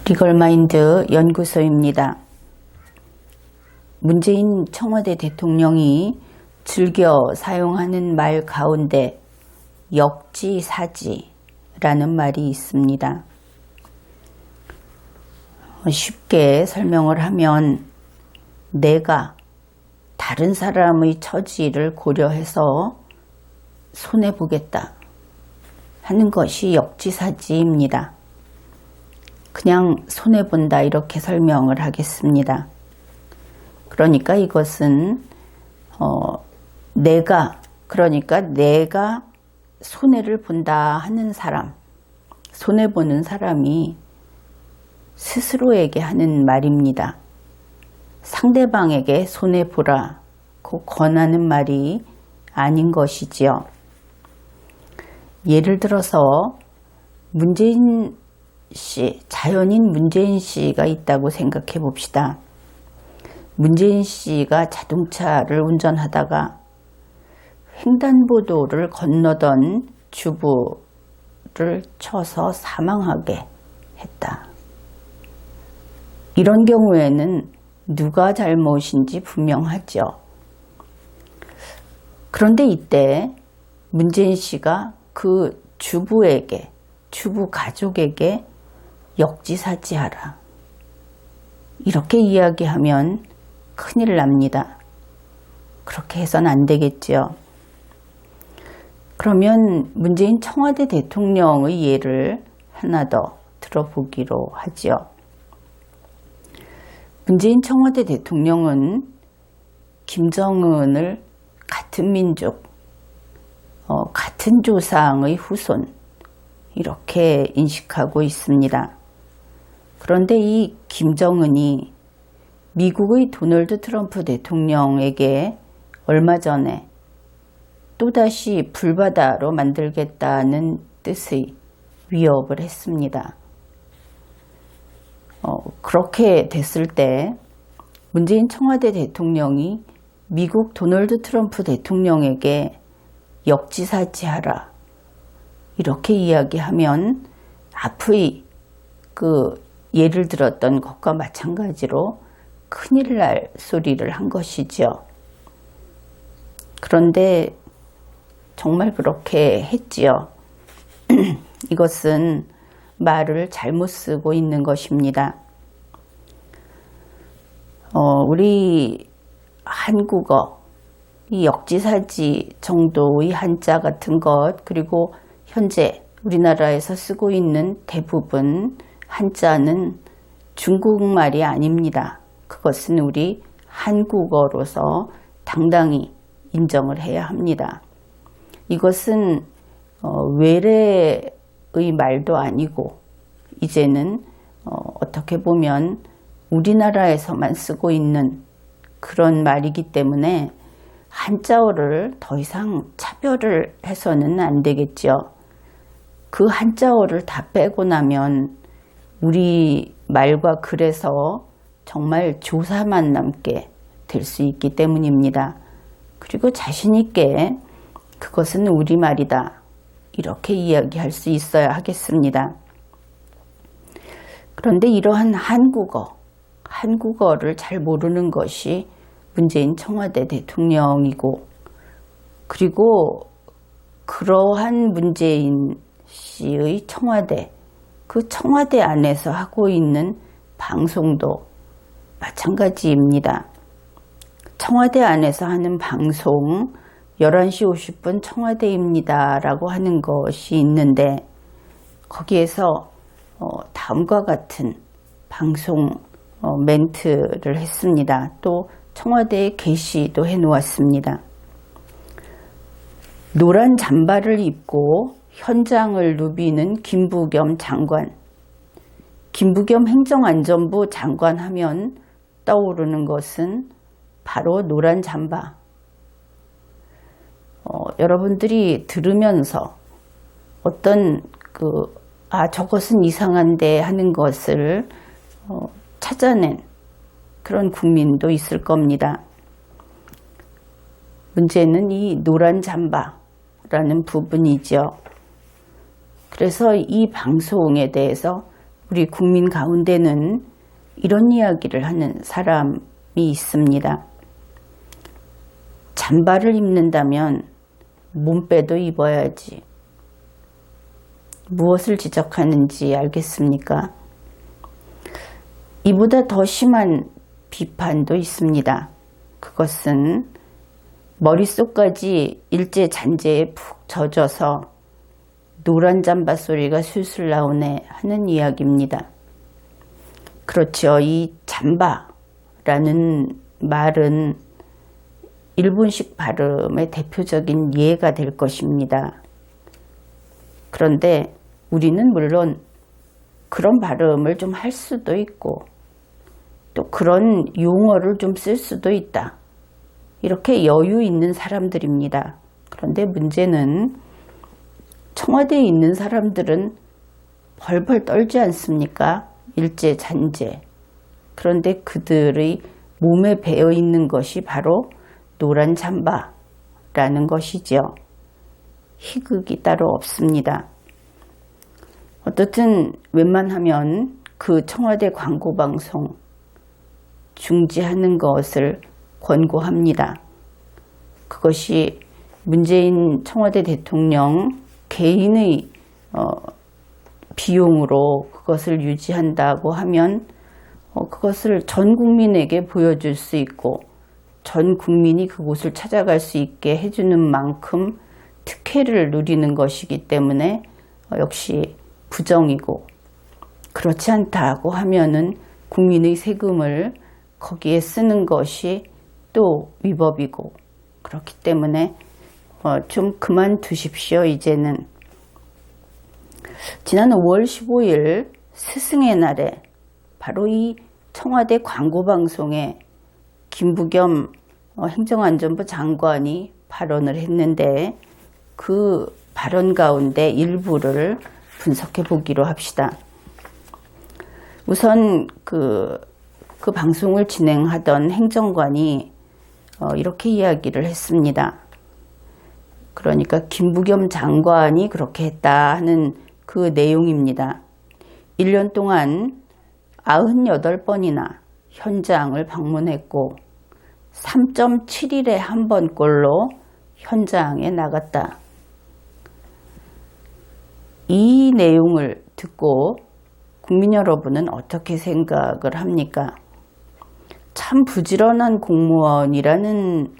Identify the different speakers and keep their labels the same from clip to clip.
Speaker 1: 리걸마인드 연구소입니다. 문재인 청와대 대통령이 즐겨 사용하는 말 가운데 역지사지라는 말이 있습니다. 쉽게 설명을 하면 내가 다른 사람의 처지를 고려해서 손해보겠다 하는 것이 역지사지입니다. 그냥 손해본다 이렇게 설명을 하겠습니다. 그러니까 이것은 내가 손해를 본다 하는 사람, 손해보는 사람이 스스로에게 하는 말입니다. 상대방에게 손해보라고 권하는 말이 아닌 것이지요. 예를 들어서 문재인 씨, 자연인 문재인 씨가 있다고 생각해 봅시다. 문재인 씨가 자동차를 운전하다가 횡단보도를 건너던 주부를 쳐서 사망하게 했다. 이런 경우에는 누가 잘못인지 분명하죠. 그런데 이때 문재인 씨가 그 주부 가족에게 역지사지하라 이렇게 이야기하면 큰일 납니다. 그렇게 해서는 안 되겠죠. 그러면 문재인 청와대 대통령의 예를 하나 더 들어보기로 하죠. 문재인 청와대 대통령은 김정은을 같은 민족, 같은 조상의 후손 이렇게 인식하고 있습니다. 그런데 이 김정은이 미국의 도널드 트럼프 대통령에게 얼마 전에 또다시 불바다로 만들겠다는 뜻의 위협을 했습니다. 그렇게 됐을 때 문재인 청와대 대통령이 미국 도널드 트럼프 대통령에게 역지사지하라 이렇게 이야기하면 앞의 그 예를 들었던 것과 마찬가지로 큰일 날 소리를 한 것이죠. 그런데 정말 그렇게 했지요. 이것은 말을 잘못 쓰고 있는 것입니다. 우리 한국어, 이 역지사지 정도의 한자 같은 것, 그리고 현재 우리나라에서 쓰고 있는 대부분 한자는 중국말이 아닙니다. 그것은 우리 한국어로서 당당히 인정을 해야 합니다. 이것은 외래의 말도 아니고 이제는 어떻게 보면 우리나라에서만 쓰고 있는 그런 말이기 때문에 한자어를 더 이상 차별을 해서는 안 되겠죠. 그 한자어를 다 빼고 나면 우리 말과 글에서 정말 조사만 남게 될 수 있기 때문입니다. 그리고 자신 있게 그것은 우리말이다 이렇게 이야기할 수 있어야 하겠습니다. 그런데 이러한 한국어를 잘 모르는 것이 문재인 청와대 대통령이고, 그리고 그러한 문재인 씨의 청와대, 그 청와대 안에서 하고 있는 방송도 마찬가지입니다. 청와대 안에서 하는 방송 11시 50분 청와대입니다 라고 하는 것이 있는데 거기에서 다음과 같은 방송 멘트를 했습니다. 또 청와대에 게시도 해놓았습니다. 노란 잠바를 입고 현장을 누비는 김부겸 장관. 김부겸 행정안전부 장관 하면 떠오르는 것은 바로 노란 잠바. 여러분들이 들으면서 어떤 저것은 이상한데 하는 것을 찾아낸 그런 국민도 있을 겁니다. 문제는 이 노란 잠바라는 부분이죠. 그래서 이 방송에 대해서 우리 국민 가운데는 이런 이야기를 하는 사람이 있습니다. 잠바를 입는다면 몸빼도 입어야지. 무엇을 지적하는지 알겠습니까? 이보다 더 심한 비판도 있습니다. 그것은 머릿속까지 일제잔재에 푹 젖어서 노란 잠바 소리가 술술 나오네 하는 이야기입니다. 그렇죠. 이 잠바라는 말은 일본식 발음의 대표적인 예가 될 것입니다. 그런데 우리는 물론 그런 발음을 좀 할 수도 있고 또 그런 용어를 좀 쓸 수도 있다. 이렇게 여유 있는 사람들입니다. 그런데 문제는 청와대에 있는 사람들은 벌벌 떨지 않습니까? 일제잔재. 그런데 그들의 몸에 배어 있는 것이 바로 노란 잠바라는 것이죠. 희극이 따로 없습니다. 어떻든 웬만하면 그 청와대 광고방송 중지하는 것을 권고합니다. 그것이 문재인 청와대 대통령 개인의 비용으로 그것을 유지한다고 하면 그것을 전 국민에게 보여줄 수 있고 전 국민이 그곳을 찾아갈 수 있게 해주는 만큼 특혜를 누리는 것이기 때문에 역시 부정이고, 그렇지 않다고 하면은 국민의 세금을 거기에 쓰는 것이 또 위법이고, 그렇기 때문에 좀 그만두십시오. 이제는. 지난 5월 15일 스승의 날에 바로 이 청와대 광고방송에 김부겸 행정안전부 장관이 발언을 했는데 그 발언 가운데 일부를 분석해 보기로 합시다. 우선 그 방송을 진행하던 행정관이 이렇게 이야기를 했습니다. 그러니까 김부겸 장관이 그렇게 했다 하는 그 내용입니다. 1년 동안 98번이나 현장을 방문했고 3.7일에 한 번꼴로 현장에 나갔다. 이 내용을 듣고 국민 여러분은 어떻게 생각을 합니까? 참 부지런한 공무원이라는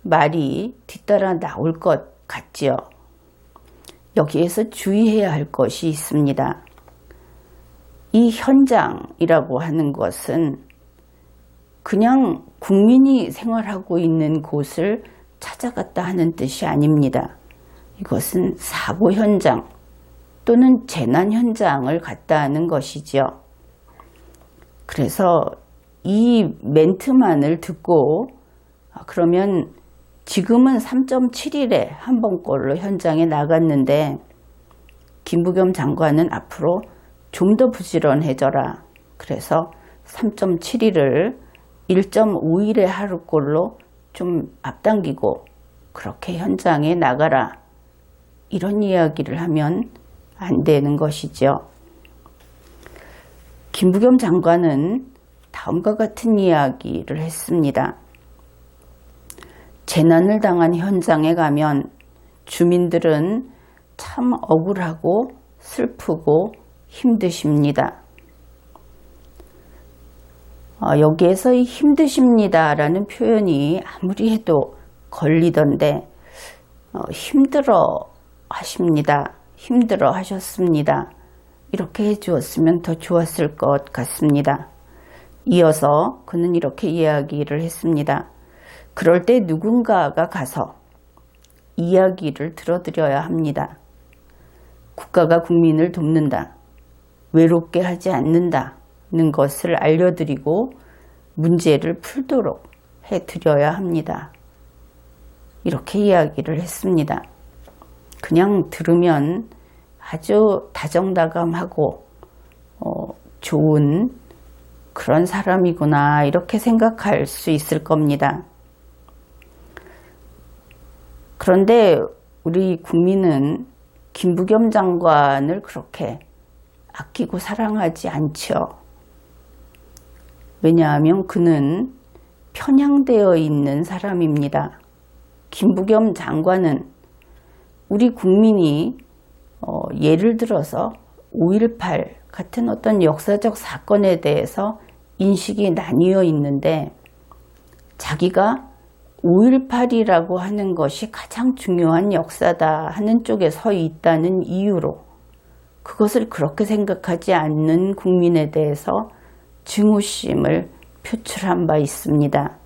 Speaker 1: 말이 뒤따라 나올 것 같지요. 여기에서 주의해야 할 것이 있습니다. 이 현장이라고 하는 것은 그냥 국민이 생활하고 있는 곳을 찾아갔다 하는 뜻이 아닙니다. 이것은 사고 현장 또는 재난 현장을 갔다 하는 것이죠. 그래서 이 멘트만을 듣고 그러면 지금은 3.7일에 한 번꼴로 현장에 나갔는데 김부겸 장관은 앞으로 좀 더 부지런해져라. 그래서 3.7일을 1.5일에 하루꼴로 좀 앞당기고 그렇게 현장에 나가라. 이런 이야기를 하면 안 되는 것이죠. 김부겸 장관은 다음과 같은 이야기를 했습니다. 재난을 당한 현장에 가면 주민들은 참 억울하고 슬프고 힘드십니다. 여기에서 이 힘드십니다라는 표현이 아무리 해도 걸리던데 힘들어 하십니다. 힘들어 하셨습니다. 이렇게 해주었으면 더 좋았을 것 같습니다. 이어서 그는 이렇게 이야기를 했습니다. 그럴 때 누군가가 가서 이야기를 들어드려야 합니다. 국가가 국민을 돕는다. 외롭게 하지 않는다는 것을 알려드리고 문제를 풀도록 해드려야 합니다. 이렇게 이야기를 했습니다. 그냥 들으면 아주 다정다감하고 좋은 그런 사람이구나 이렇게 생각할 수 있을 겁니다. 그런데 우리 국민은 김부겸 장관을 그렇게 아끼고 사랑하지 않죠. 왜냐하면 그는 편향되어 있는 사람입니다. 김부겸 장관은 우리 국민이 예를 들어서 5.18 같은 어떤 역사적 사건에 대해서 인식이 나뉘어 있는데 자기가 5.18이라고 하는 것이 가장 중요한 역사다 하는 쪽에 서 있다는 이유로 그것을 그렇게 생각하지 않는 국민에 대해서 증오심을 표출한 바 있습니다.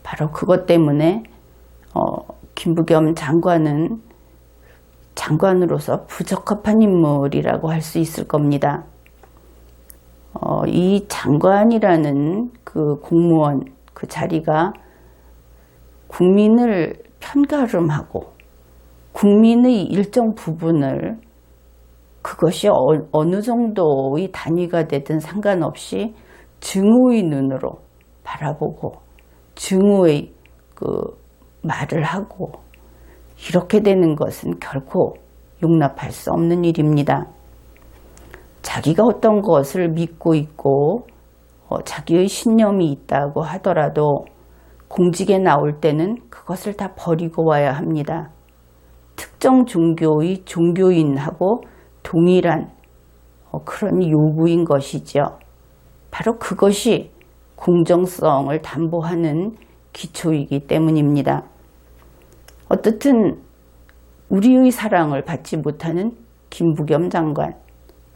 Speaker 1: 바로 그것 때문에 김부겸 장관은 장관으로서 부적합한 인물이라고 할 수 있을 겁니다. 이 장관이라는 그 공무원 그 자리가 국민을 편가름하고 국민의 일정 부분을 그것이 어느 정도의 단위가 되든 상관없이 증오의 눈으로 바라보고 증오의 그 말을 하고 이렇게 되는 것은 결코 용납할 수 없는 일입니다. 자기가 어떤 것을 믿고 있고 자기의 신념이 있다고 하더라도 공직에 나올 때는 그것을 다 버리고 와야 합니다. 특정 종교의 종교인하고 동일한 그런 요구인 것이죠. 바로 그것이 공정성을 담보하는 기초이기 때문입니다. 어떻든 우리의 사랑을 받지 못하는 김부겸 장관,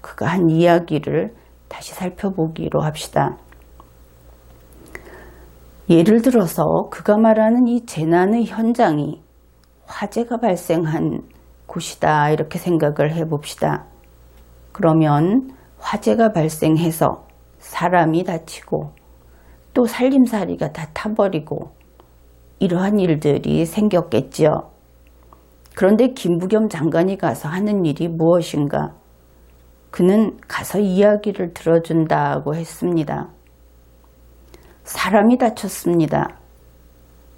Speaker 1: 그가 한 이야기를 다시 살펴보기로 합시다. 예를 들어서 그가 말하는 이 재난의 현장이 화재가 발생한 곳이다 이렇게 생각을 해봅시다. 그러면 화재가 발생해서 사람이 다치고 또 살림살이가 다 타버리고 이러한 일들이 생겼겠죠. 그런데 김부겸 장관이 가서 하는 일이 무엇인가? 그는 가서 이야기를 들어준다고 했습니다. 사람이 다쳤습니다.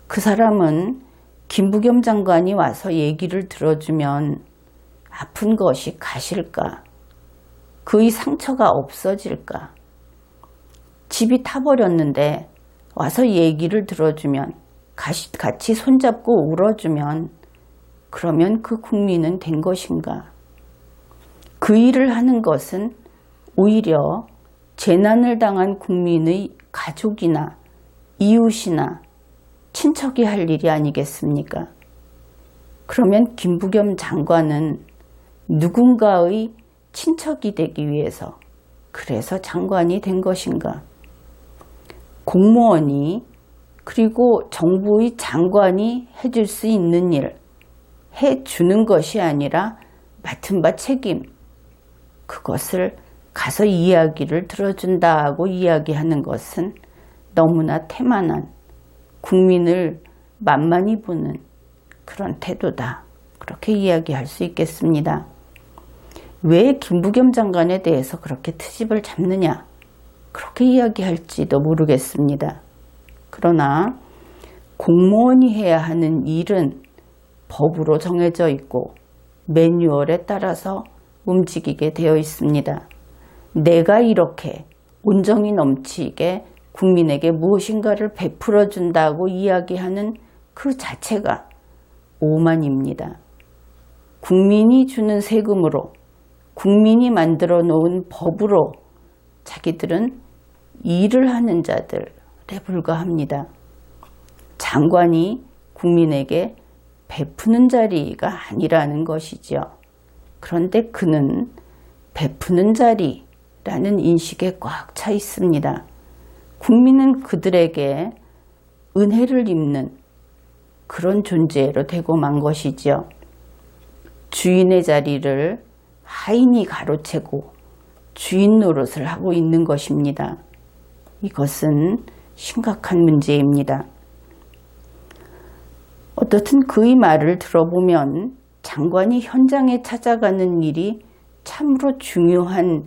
Speaker 1: 그 사람은 김부겸 장관이 와서 얘기를 들어주면 아픈 것이 가실까? 그의 상처가 없어질까? 집이 타버렸는데 와서 얘기를 들어주면 같이 손잡고 울어주면 그러면 그 국민은 된 것인가? 그 일을 하는 것은 오히려 재난을 당한 국민의 가족이나 이웃이나 친척이 할 일이 아니겠습니까? 그러면 김부겸 장관은 누군가의 친척이 되기 위해서 그래서 장관이 된 것인가? 공무원이 그리고 정부의 장관이 해줄 수 있는 일, 해주는 것이 아니라 맡은 바 책임, 그것을 가서 이야기를 들어준다고 이야기하는 것은 너무나 태만한 국민을 만만히 보는 그런 태도다. 그렇게 이야기할 수 있겠습니다. 왜 김부겸 장관에 대해서 그렇게 트집을 잡느냐? 그렇게 이야기할지도 모르겠습니다. 그러나 공무원이 해야 하는 일은 법으로 정해져 있고 매뉴얼에 따라서 움직이게 되어 있습니다. 내가 이렇게 온정이 넘치게 국민에게 무엇인가를 베풀어 준다고 이야기하는 그 자체가 오만입니다. 국민이 주는 세금으로 국민이 만들어 놓은 법으로 자기들은 일을 하는 자들에 불과합니다. 장관이 국민에게 베푸는 자리가 아니라는 것이죠. 그런데 그는 베푸는 자리라는 인식에 꽉 차 있습니다. 국민은 그들에게 은혜를 입는 그런 존재로 되고 만 것이죠. 주인의 자리를 하인이 가로채고 주인 노릇을 하고 있는 것입니다. 이것은 심각한 문제입니다. 어떻든 그의 말을 들어보면 장관이 현장에 찾아가는 일이 참으로 중요한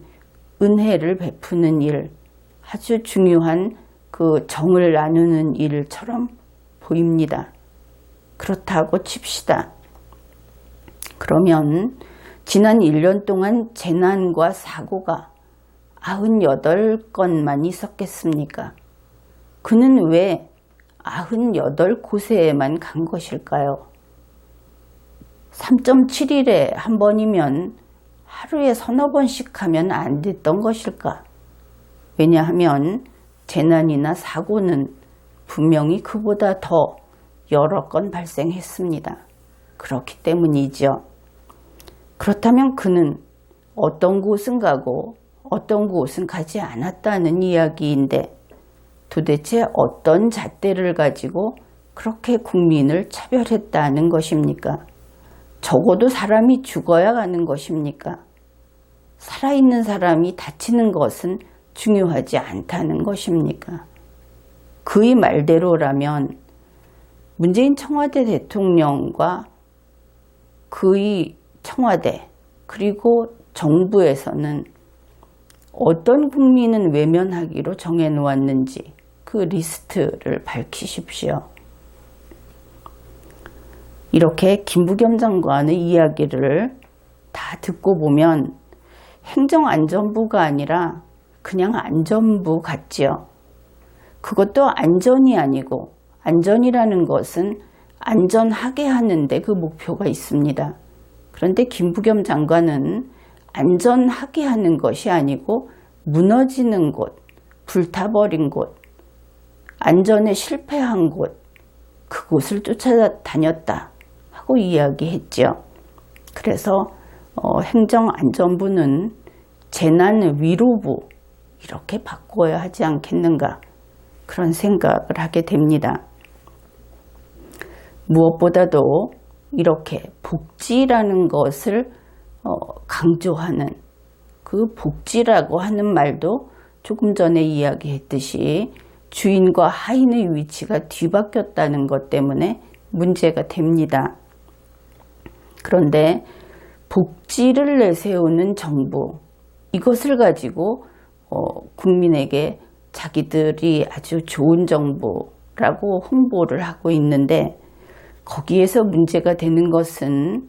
Speaker 1: 은혜를 베푸는 일, 아주 중요한 그 정을 나누는 일처럼 보입니다. 그렇다고 칩시다. 그러면 지난 1년 동안 재난과 사고가 98건만 있었겠습니까? 그는 왜 98곳에만 간 것일까요? 3.7일에 한 번이면 하루에 서너 번씩 하면 안 됐던 것일까? 왜냐하면 재난이나 사고는 분명히 그보다 더 여러 건 발생했습니다. 그렇기 때문이죠. 그렇다면 그는 어떤 곳은 가고 어떤 곳은 가지 않았다는 이야기인데 도대체 어떤 잣대를 가지고 그렇게 국민을 차별했다는 것입니까? 적어도 사람이 죽어야 가는 것입니까? 살아있는 사람이 다치는 것은 중요하지 않다는 것입니까? 그의 말대로라면 문재인 청와대 대통령과 그의 청와대 그리고 정부에서는 어떤 국민은 외면하기로 정해놓았는지 그 리스트를 밝히십시오. 이렇게 김부겸 장관의 이야기를 다 듣고 보면 행정안전부가 아니라 그냥 안전부 같지요. 그것도 안전이 아니고 안전이라는 것은 안전하게 하는데 그 목표가 있습니다. 그런데 김부겸 장관은 안전하게 하는 것이 아니고 무너지는 곳, 불타버린 곳, 안전에 실패한 곳, 그곳을 쫓아다녔다 하고 이야기했죠. 그래서 행정안전부는 재난위로부 이렇게 바꿔야 하지 않겠는가 그런 생각을 하게 됩니다. 무엇보다도 이렇게 복지라는 것을 강조하는 그 복지라고 하는 말도 조금 전에 이야기했듯이 주인과 하인의 위치가 뒤바뀌었다는 것 때문에 문제가 됩니다. 그런데 복지를 내세우는 정부, 이것을 가지고 국민에게 자기들이 아주 좋은 정부라고 홍보를 하고 있는데 거기에서 문제가 되는 것은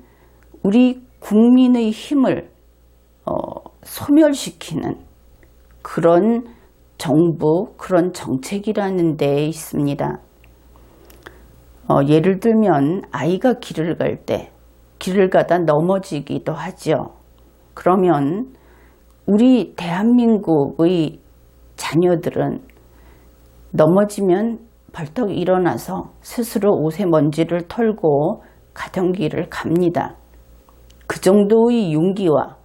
Speaker 1: 우리 국민의 힘을 소멸시키는 그런 정부, 그런 정책이라는 데에 있습니다. 예를 들면 아이가 길을 갈 때 길을 가다 넘어지기도 하죠. 그러면 우리 대한민국의 자녀들은 넘어지면 벌떡 일어나서 스스로 옷에 먼지를 털고 가던 길을 갑니다. 그 정도의 용기와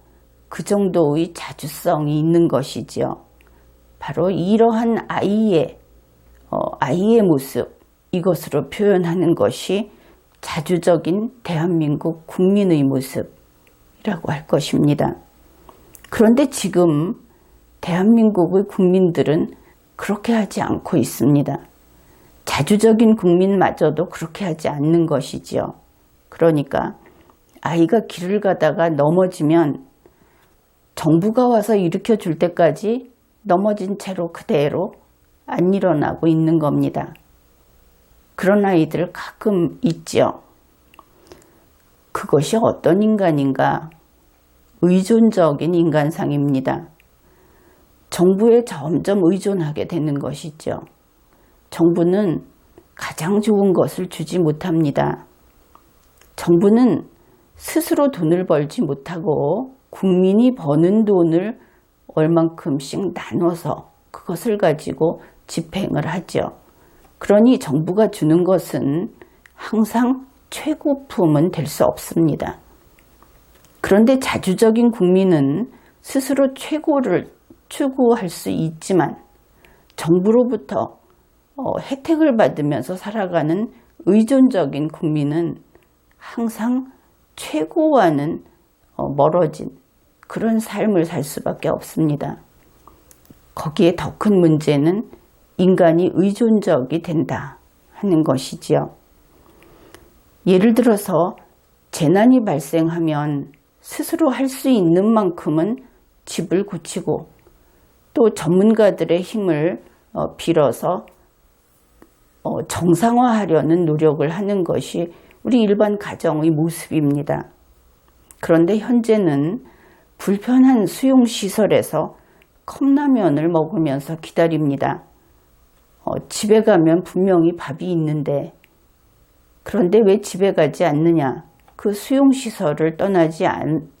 Speaker 1: 그 정도의 자주성이 있는 것이지요. 바로 이러한 아이의 모습, 이것으로 표현하는 것이 자주적인 대한민국 국민의 모습이라고 할 것입니다. 그런데 지금 대한민국의 국민들은 그렇게 하지 않고 있습니다. 자주적인 국민마저도 그렇게 하지 않는 것이지요. 그러니까 아이가 길을 가다가 넘어지면 정부가 와서 일으켜 줄 때까지 넘어진 채로 그대로 안 일어나고 있는 겁니다. 그런 아이들 가끔 있죠. 그것이 어떤 인간인가? 의존적인 인간상입니다. 정부에 점점 의존하게 되는 것이죠. 정부는 가장 좋은 것을 주지 못합니다. 정부는 스스로 돈을 벌지 못하고 국민이 버는 돈을 얼만큼씩 나눠서 그것을 가지고 집행을 하죠. 그러니 정부가 주는 것은 항상 최고품은 될 수 없습니다. 그런데 자주적인 국민은 스스로 최고를 추구할 수 있지만 정부로부터 혜택을 받으면서 살아가는 의존적인 국민은 항상 최고와는 멀어진 그런 삶을 살 수밖에 없습니다. 거기에 더 큰 문제는 인간이 의존적이 된다 하는 것이지요. 예를 들어서 재난이 발생하면 스스로 할 수 있는 만큼은 집을 고치고 또 전문가들의 힘을 빌어서 정상화하려는 노력을 하는 것이 우리 일반 가정의 모습입니다. 그런데 현재는 불편한 수용시설에서 컵라면을 먹으면서 기다립니다. 집에 가면 분명히 밥이 있는데, 그런데 왜 집에 가지 않느냐? 그 수용시설을 떠나지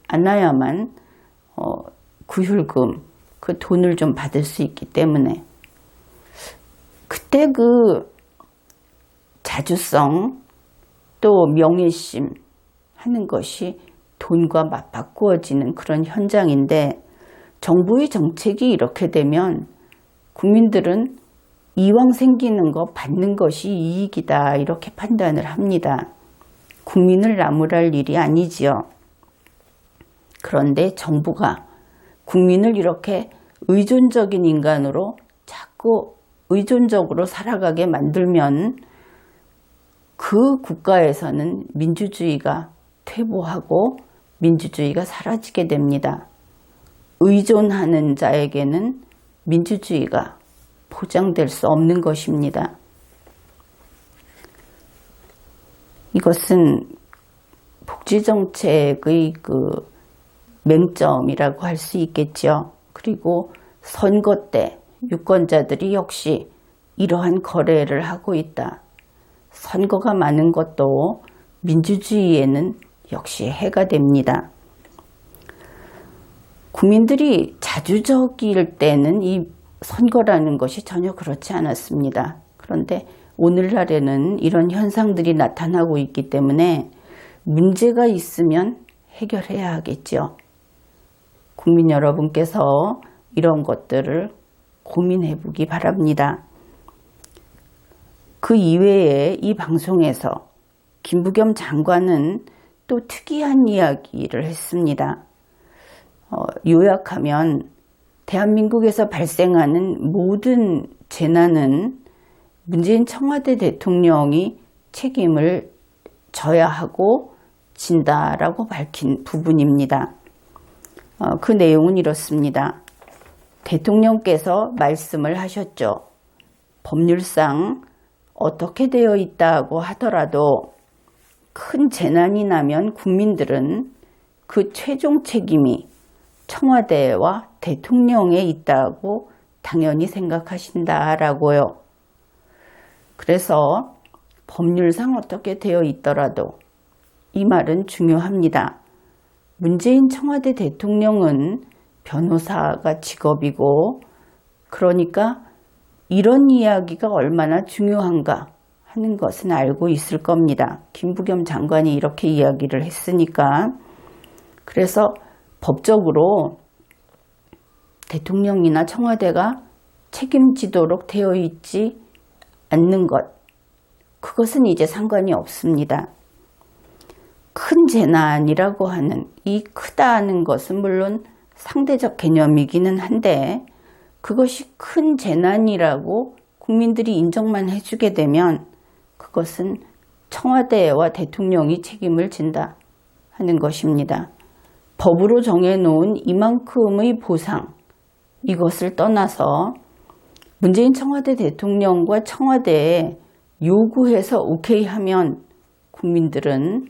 Speaker 1: 않아야만 구휼금, 그 돈을 좀 받을 수 있기 때문에. 그때 그 자주성 또 명예심 하는 것이 돈과 맞바꾸어지는 그런 현장인데, 정부의 정책이 이렇게 되면 국민들은 이왕 생기는 거 받는 것이 이익이다 이렇게 판단을 합니다. 국민을 나무랄 일이 아니지요. 그런데 정부가 국민을 이렇게 의존적인 인간으로 자꾸 의존적으로 살아가게 만들면 그 국가에서는 민주주의가 퇴보하고 민주주의가 사라지게 됩니다. 의존하는 자에게는 민주주의가 보장될 수 없는 것입니다. 이것은 복지정책의 그 맹점이라고 할 수 있겠죠. 그리고 선거 때 유권자들이 역시 이러한 거래를 하고 있다. 선거가 많은 것도 민주주의에는 역시 해가 됩니다. 국민들이 자주적일 때는 이 선거라는 것이 전혀 그렇지 않았습니다. 그런데 오늘날에는 이런 현상들이 나타나고 있기 때문에 문제가 있으면 해결해야 하겠죠. 국민 여러분께서 이런 것들을 고민해 보기 바랍니다. 그 이외에 이 방송에서 김부겸 장관은 또 특이한 이야기를 했습니다. 요약하면 대한민국에서 발생하는 모든 재난은 문재인 청와대 대통령이 책임을 져야 하고 진다라고 밝힌 부분입니다. 그 내용은 이렇습니다. 대통령께서 말씀을 하셨죠. 법률상 어떻게 되어 있다고 하더라도 큰 재난이 나면 국민들은 그 최종 책임이 청와대와 대통령에 있다고 당연히 생각하신다라고요. 그래서 법률상 어떻게 되어 있더라도 이 말은 중요합니다. 문재인 청와대 대통령은 변호사가 직업이고, 그러니까 이런 이야기가 얼마나 중요한가 하는 것은 알고 있을 겁니다. 김부겸 장관이 이렇게 이야기를 했으니까. 그래서 법적으로 대통령이나 청와대가 책임지도록 되어 있지 않는 것, 그것은 이제 상관이 없습니다. 큰 재난이라고 하는 이 크다는 것은 물론 상대적 개념이기는 한데, 그것이 큰 재난이라고 국민들이 인정만 해주게 되면 그것은 청와대와 대통령이 책임을 진다 하는 것입니다. 법으로 정해놓은 이만큼의 보상, 이것을 떠나서 문재인 청와대 대통령과 청와대에 요구해서 오케이 하면 국민들은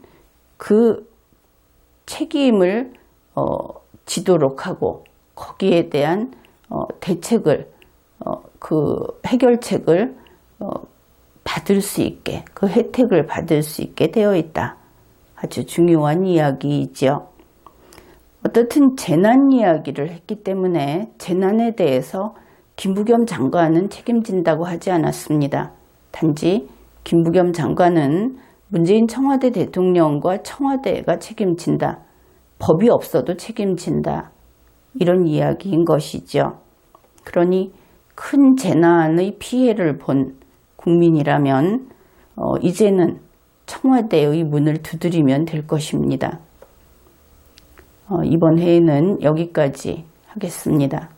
Speaker 1: 그 책임을 지도록 하고 거기에 대한 대책을, 그 해결책을 받을 수 있게, 그 혜택을 받을 수 있게 되어 있다. 아주 중요한 이야기이죠. 어떻든 재난 이야기를 했기 때문에 재난에 대해서 김부겸 장관은 책임진다고 하지 않았습니다. 단지 김부겸 장관은 문재인 청와대 대통령과 청와대가 책임진다. 법이 없어도 책임진다. 이런 이야기인 것이죠. 그러니 큰 재난의 피해를 본 국민이라면 이제는 청와대의 문을 두드리면 될 것입니다. 이번 회의는 여기까지 하겠습니다.